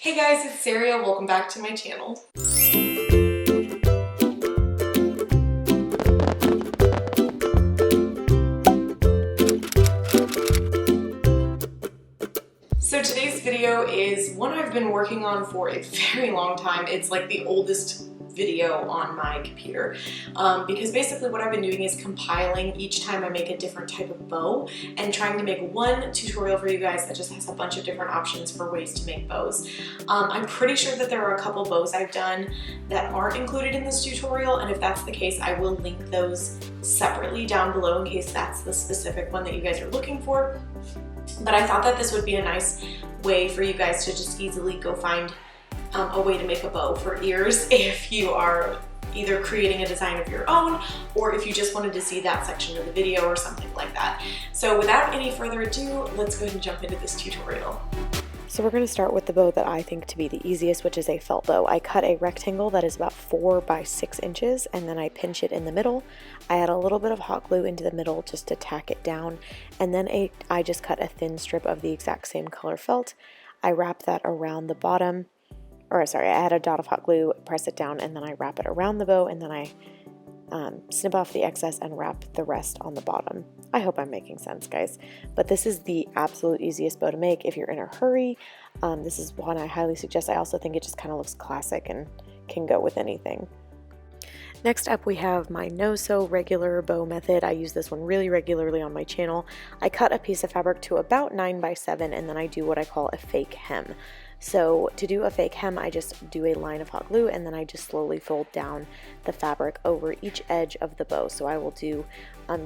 Hey guys, it's Sarah. Welcome back to my channel. So today's video is one I've been working on for a very long time. It's like the oldest video on my computer because basically what I've been doing is compiling each time I make a different type of bow and trying to make one tutorial for you guys that just has a bunch of different options for ways to make bows. I'm pretty sure that there are a couple bows I've done that aren't included in this tutorial, and if that's the case, I will link those separately down below in case that's the specific one that you guys are looking for. But I thought that this would be a nice way for you guys to just easily go find a way to make a bow for ears if you are either creating a design of your own or if you just wanted to see that section of the video or something like that. So without any further ado, let's go ahead and jump into this tutorial. So we're going to start with the bow that I think to be the easiest, which is a felt bow. I cut a rectangle that is about 4 by 6 inches and then I pinch it in the middle. I add a little bit of hot glue into the middle just to tack it down, and then I just cut a thin strip of the exact same color felt. I wrap that around the bottom. I add a dot of hot glue, press it down, and then I wrap it around the bow, and then I snip off the excess and wrap the rest on the bottom. I hope I'm making sense, guys. But this is the absolute easiest bow to make if you're in a hurry. This is one I highly suggest. I also think it just kind of looks classic and can go with anything. Next up, we have my no-sew regular bow method. I use this one really regularly on my channel. I cut a piece of fabric to about 9 by 7, and then I do what I call a fake hem. So to do a fake hem, I just do a line of hot glue and then I just slowly fold down the fabric over each edge of the bow. So I will do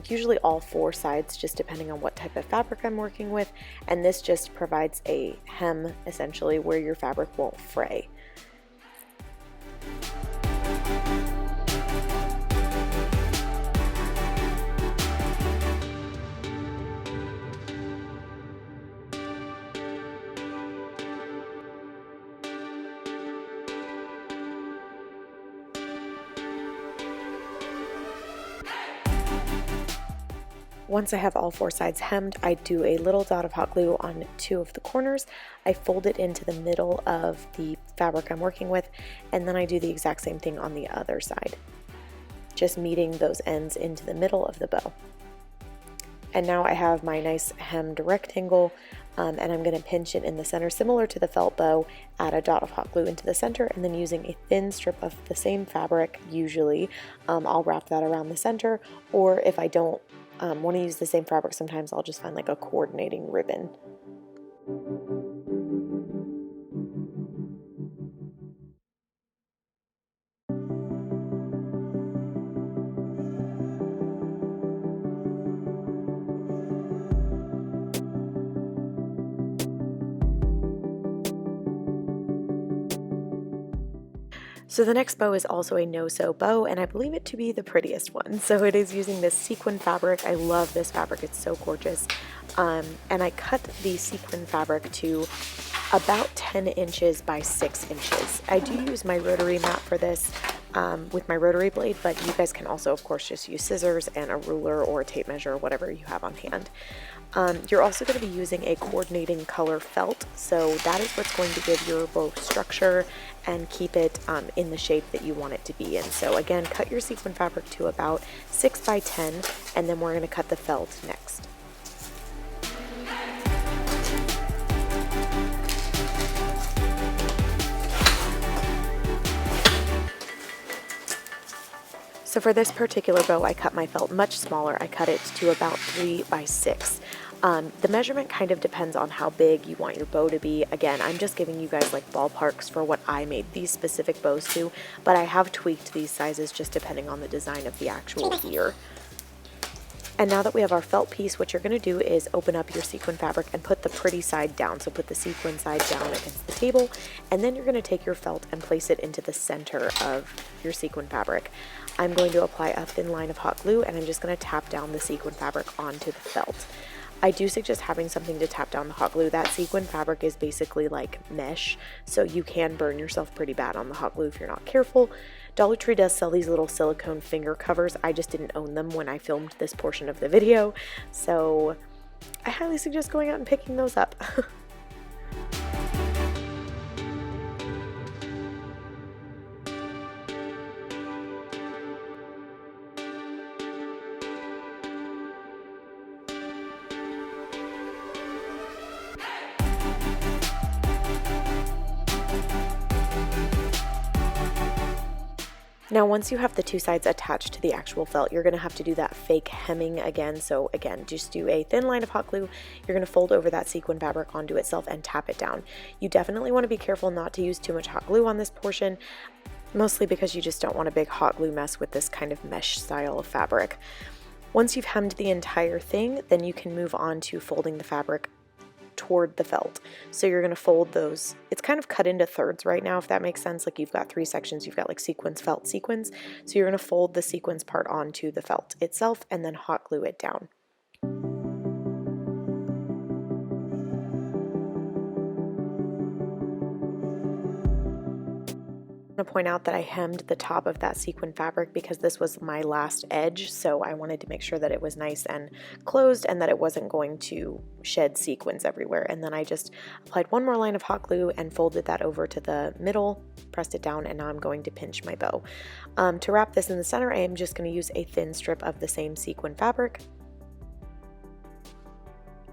usually all 4 sides, just depending on what type of fabric I'm working with. And this just provides a hem, essentially, where your fabric won't fray. Once I have all 4 sides hemmed, I do a little dot of hot glue on 2 of the corners. I fold it into the middle of the fabric I'm working with, and then I do the exact same thing on the other side, just meeting those ends into the middle of the bow. And now I have my nice hemmed rectangle, and I'm going to pinch it in the center, similar to the felt bow, add a dot of hot glue into the center, and then using a thin strip of the same fabric, usually, I'll wrap that around the center, or if I don't want to use the same fabric, sometimes I'll just find like a coordinating ribbon. So the next bow is also a no-sew bow, and I believe it to be the prettiest one. So it is using this sequin fabric. I love this fabric, it's so gorgeous. And I cut the sequin fabric to about 10 inches by 6 inches. I do use my rotary mat for this with my rotary blade, but you guys can also, of course, just use scissors and a ruler or a tape measure or whatever you have on hand. You're also going to be using a coordinating color felt, so that is what's going to give your bow structure and keep it in the shape that you want it to be in. So again, cut your sequin fabric to about 6 by 10, and then we're going to cut the felt next. So for this particular bow, I cut my felt much smaller. I cut it to about 3 by 6. The measurement kind of depends on how big you want your bow to be. Again, I'm just giving you guys like ballparks for what I made these specific bows to, but I have tweaked these sizes just depending on the design of the actual ear. And now that we have our felt piece, what you're going to do is open up your sequin fabric and put the pretty side down. So put the sequin side down against the table, and then you're going to take your felt and place it into the center of your sequin fabric. I'm going to apply a thin line of hot glue, and I'm just going to tap down the sequin fabric onto the felt. I do suggest having something to tap down the hot glue. That sequin fabric is basically like mesh, so you can burn yourself pretty bad on the hot glue if you're not careful. Dollar Tree does sell these little silicone finger covers. I just didn't own them when I filmed this portion of the video, so I highly suggest going out and picking those up. Now once you have the two sides attached to the actual felt, you're going to have to do that fake hemming again. So again, just do a thin line of hot glue. You're going to fold over that sequin fabric onto itself and tap it down. You definitely want to be careful not to use too much hot glue on this portion, mostly because you just don't want a big hot glue mess with this kind of mesh style of fabric. Once you've hemmed the entire thing, then you can move on to folding the fabric toward the felt. So you're going to fold those, it's kind of cut into thirds right now, if that makes sense. Like you've got three sections, you've got like sequins, felt, sequins. So you're going to fold the sequins part onto the felt itself and then hot glue it down. I'm going to point out that I hemmed the top of that sequin fabric because this was my last edge, so I wanted to make sure that it was nice and closed and that it wasn't going to shed sequins everywhere. And then I just applied one more line of hot glue and folded that over to the middle, pressed it down, and now I'm going to pinch my bow. To wrap this in the center, I am just going to use a thin strip of the same sequin fabric.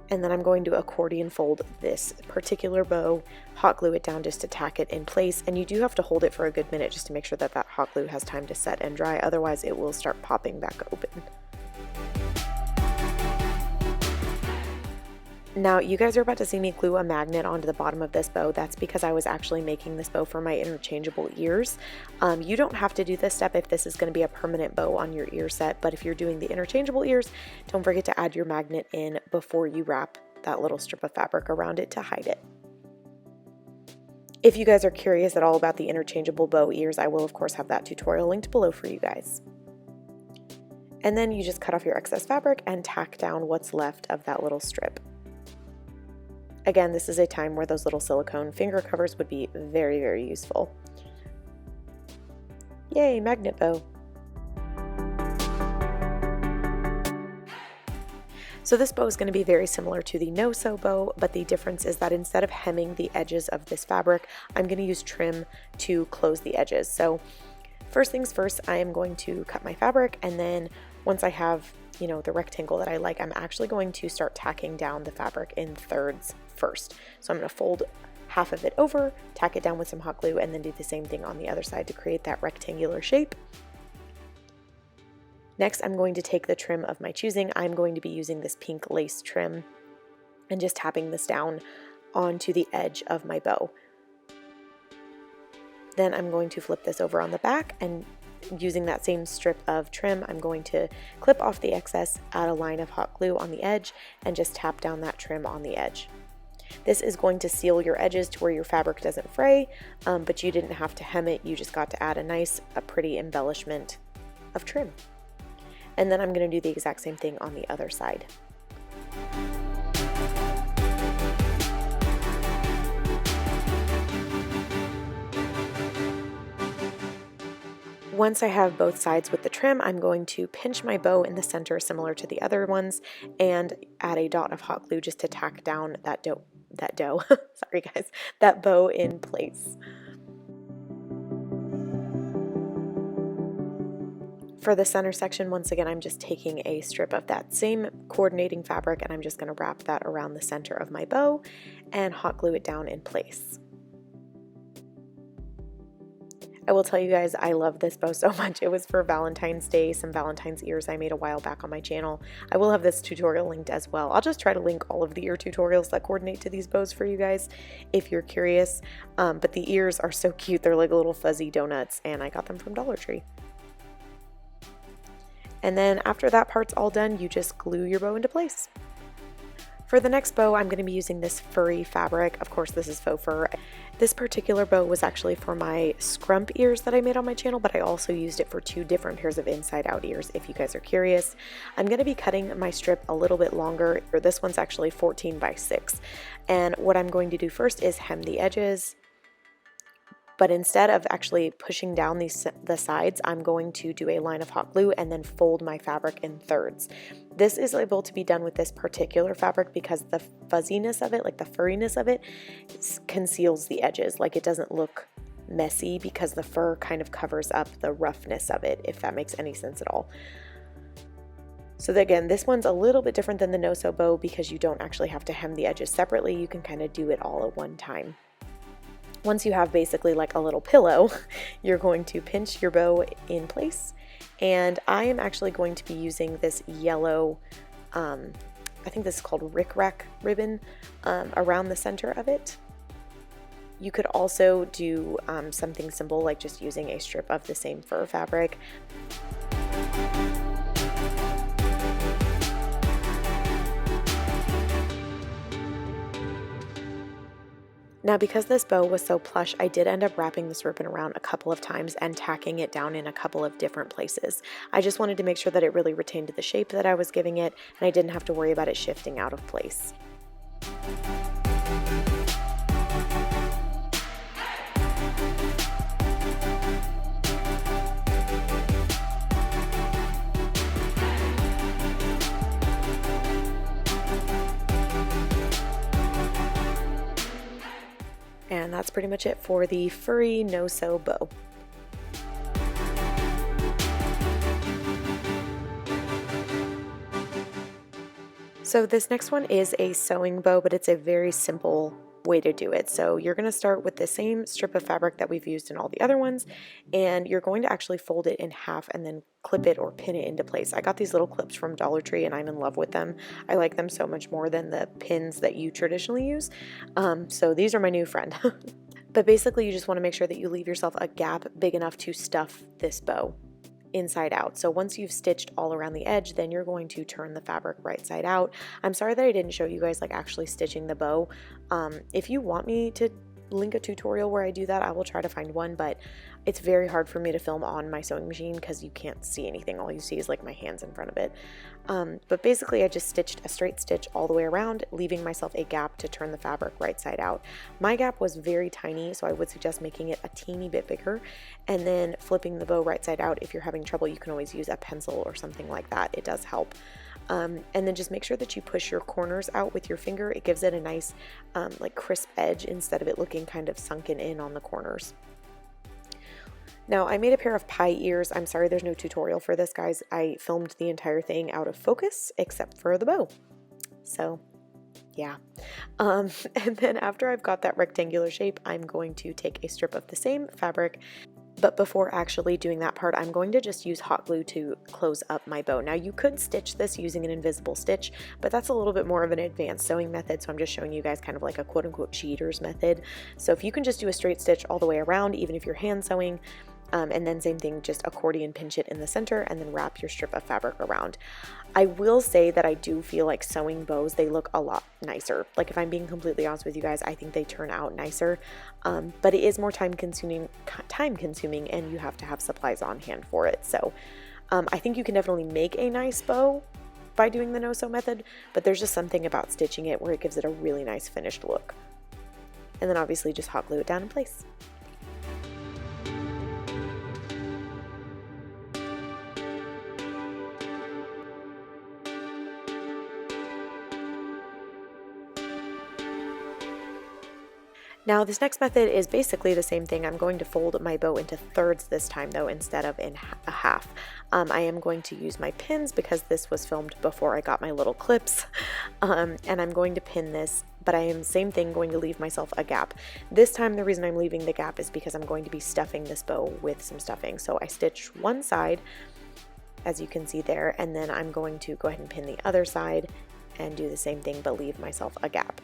And then I'm going to accordion fold this particular bow, hot glue it down just to tack it in place, and you do have to hold it for a good minute just to make sure that that hot glue has time to set and dry, otherwise it will start popping back open. Now you guys are about to see me glue a magnet onto the bottom of this bow. That's because I was actually making this bow for my interchangeable ears. You don't have to do this step if this is going to be a permanent bow on your ear set, but if you're doing the interchangeable ears, don't forget to add your magnet in before you wrap that little strip of fabric around it to hide it. If you guys are curious at all about the interchangeable bow ears, I will of course have that tutorial linked below for you guys. And then you just cut off your excess fabric and tack down what's left of that little strip. Again, this is a time where those little silicone finger covers would be very, very useful. Yay, magnet bow. So this bow is going to be very similar to the no-sew bow, but the difference is that instead of hemming the edges of this fabric, I'm going to use trim to close the edges. So first things first, I am going to cut my fabric, and then once I have, you know, the rectangle that I like, I'm actually going to start tacking down the fabric in thirds first. So I'm going to fold half of it over, tack it down with some hot glue, and then do the same thing on the other side to create that rectangular shape. Next, I'm going to take the trim of my choosing. I'm going to be using this pink lace trim and just tapping this down onto the edge of my bow. Then I'm going to flip this over on the back, and using that same strip of trim, I'm going to clip off the excess, add a line of hot glue on the edge, and just tap down that trim on the edge. This is going to seal your edges to where your fabric doesn't fray, but you didn't have to hem it, you just got to add a pretty embellishment of trim. And then I'm going to do the exact same thing on the other side. Once I have both sides with the trim, I'm going to pinch my bow in the center similar to the other ones and add a dot of hot glue just to tack down that sorry guys, that bow in place. For the center section, once again, I'm just taking a strip of that same coordinating fabric and I'm just going to wrap that around the center of my bow and hot glue it down in place. I will tell you guys, I love this bow so much. It was for Valentine's Day, some Valentine's ears I made a while back on my channel. I will have this tutorial linked as well. I'll just try to link all of the ear tutorials that coordinate to these bows for you guys if you're curious. But the ears are so cute. They're like little fuzzy donuts, and I got them from Dollar Tree. And then after that part's all done, you just glue your bow into place. For the next bow, I'm going to be using this furry fabric. Of course, this is faux fur. This particular bow was actually for my Scrump ears that I made on my channel, but I also used it for 2 different pairs of inside-out ears, if you guys are curious. I'm going to be cutting my strip a little bit longer. This one's actually 14 by 6. And what I'm going to do first is hem the edges. But instead of actually pushing down the sides, I'm going to do a line of hot glue and then fold my fabric in thirds. This is able to be done with this particular fabric because the fuzziness of it, like the furriness of it, conceals the edges. Like it doesn't look messy because the fur kind of covers up the roughness of it, if that makes any sense at all. So again, this one's a little bit different than the no-sew bow because you don't actually have to hem the edges separately. You can kind of do it all at one time. Once you have basically like a little pillow, you're going to pinch your bow in place. And I am actually going to be using this yellow, I think this is called rickrack ribbon, around the center of it. You could also do something simple like just using a strip of the same fur fabric. Now, because this bow was so plush, I did end up wrapping this ribbon around a couple of times and tacking it down in a couple of different places. I just wanted to make sure that it really retained the shape that I was giving it, and I didn't have to worry about it shifting out of place. And that's pretty much it for the furry no-sew bow. So this next one is a sewing bow, but it's a very simple way to do it. So you're going to start with the same strip of fabric that we've used in all the other ones, and you're going to actually fold it in half and then clip it or pin it into place. I got these little clips from Dollar Tree and I'm in love with them. I like them so much more than the pins that you traditionally use. So these are my new friend. But basically you just want to make sure that you leave yourself a gap big enough to stuff this bow inside out. So once you've stitched all around the edge, then you're going to turn the fabric right side out. I'm sorry that I didn't show you guys like actually stitching the bow. If you want me to link a tutorial where I do that, I will try to find one, but it's very hard for me to film on my sewing machine because you can't see anything. All you see is like my hands in front of it. But basically I just stitched a straight stitch all the way around, leaving myself a gap to turn the fabric right side out. My gap was very tiny, so I would suggest making it a teeny bit bigger and then flipping the bow right side out. If you're having trouble, you can always use a pencil or something like that. It does help. And then just make sure that you push your corners out with your finger. It gives it a nice like crisp edge instead of it looking kind of sunken in on the corners. Now I made a pair of pie ears. I'm sorry there's no tutorial for this, guys. I filmed the entire thing out of focus except for the bow. So yeah. And then after I've got that rectangular shape, I'm going to take a strip of the same fabric. But before actually doing that part, I'm going to just use hot glue to close up my bow. Now you could stitch this using an invisible stitch, but that's a little bit more of an advanced sewing method, so I'm just showing you guys kind of like a quote-unquote cheater's method. So if you can just do a straight stitch all the way around, even if you're hand sewing, and then same thing, just accordion pinch it in the center and then wrap your strip of fabric around. I will say that I do feel like sewing bows, they look a lot nicer. Like if I'm being completely honest with you guys, I think they turn out nicer, but it is more time consuming and you have to have supplies on hand for it. So I think you can definitely make a nice bow by doing the no-sew method, but there's just something about stitching it where it gives it a really nice finished look. And then obviously just hot glue it down in place. Now this next method is basically the same thing. I'm going to fold my bow into thirds this time though, instead of in a half. I am going to use my pins because this was filmed before I got my little clips. And I'm going to pin this, but I am, same thing, going to leave myself a gap. This time the reason I'm leaving the gap is because I'm going to be stuffing this bow with some stuffing. So I stitch one side, as you can see there, and then I'm going to go ahead and pin the other side and do the same thing, but leave myself a gap.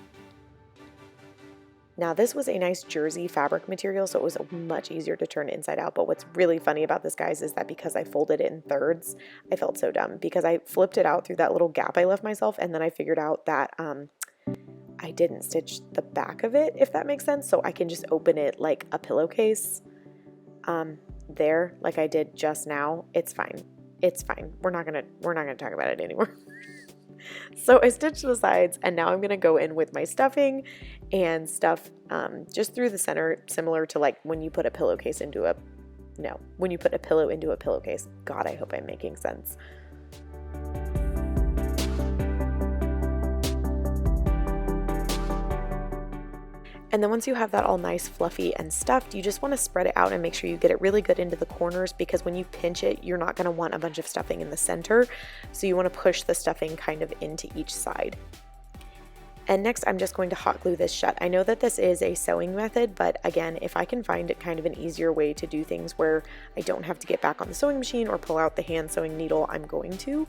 Now this was a nice jersey fabric material, so it was much easier to turn inside out, but what's really funny about this, guys, is that because I folded it in thirds, I felt so dumb because I flipped it out through that little gap I left myself, and then I figured out that I didn't stitch the back of it, if that makes sense, so I can just open it like a pillowcase there, like I did just now. It's fine. It's fine. We're not gonna talk about it anymore. So I stitched the sides, and now I'm going to go in with my stuffing and stuff just through the center, similar to like when you put a pillowcase into a, no, when you put a pillow into a pillowcase. God, I hope I'm making sense. And then once you have that all nice, fluffy, and stuffed, you just want to spread it out and make sure you get it really good into the corners, because when you pinch it, you're not going to want a bunch of stuffing in the center. So you want to push the stuffing kind of into each side. And next I'm just going to hot glue this shut. I know that this is a sewing method, but again, if I can find it kind of an easier way to do things where I don't have to get back on the sewing machine or pull out the hand sewing needle, I'm going to.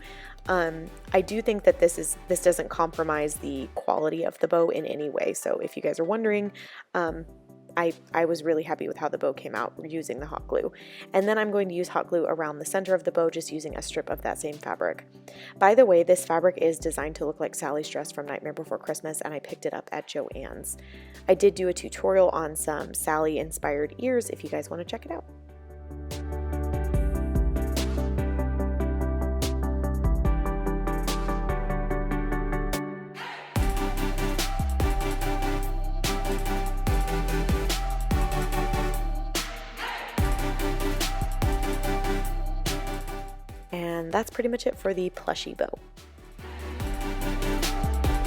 I do think that this doesn't compromise the quality of the bow in any way. So if you guys are wondering, I was really happy with how the bow came out using the hot glue. And then I'm going to use hot glue around the center of the bow, just using a strip of that same fabric. By the way, this fabric is designed to look like Sally's dress from Nightmare Before Christmas, and I picked it up at Joann's. I did do a tutorial on some Sally inspired ears if you guys want to check it out. And that's pretty much it for the plushy bow.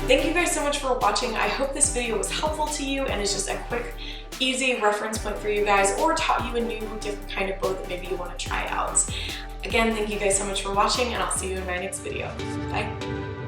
Thank you guys so much for watching. I hope this video was helpful to you and is just a quick, easy reference point for you guys, or taught you a new, different kind of bow that maybe you want to try out. Again, thank you guys so much for watching, and I'll see you in my next video. Bye.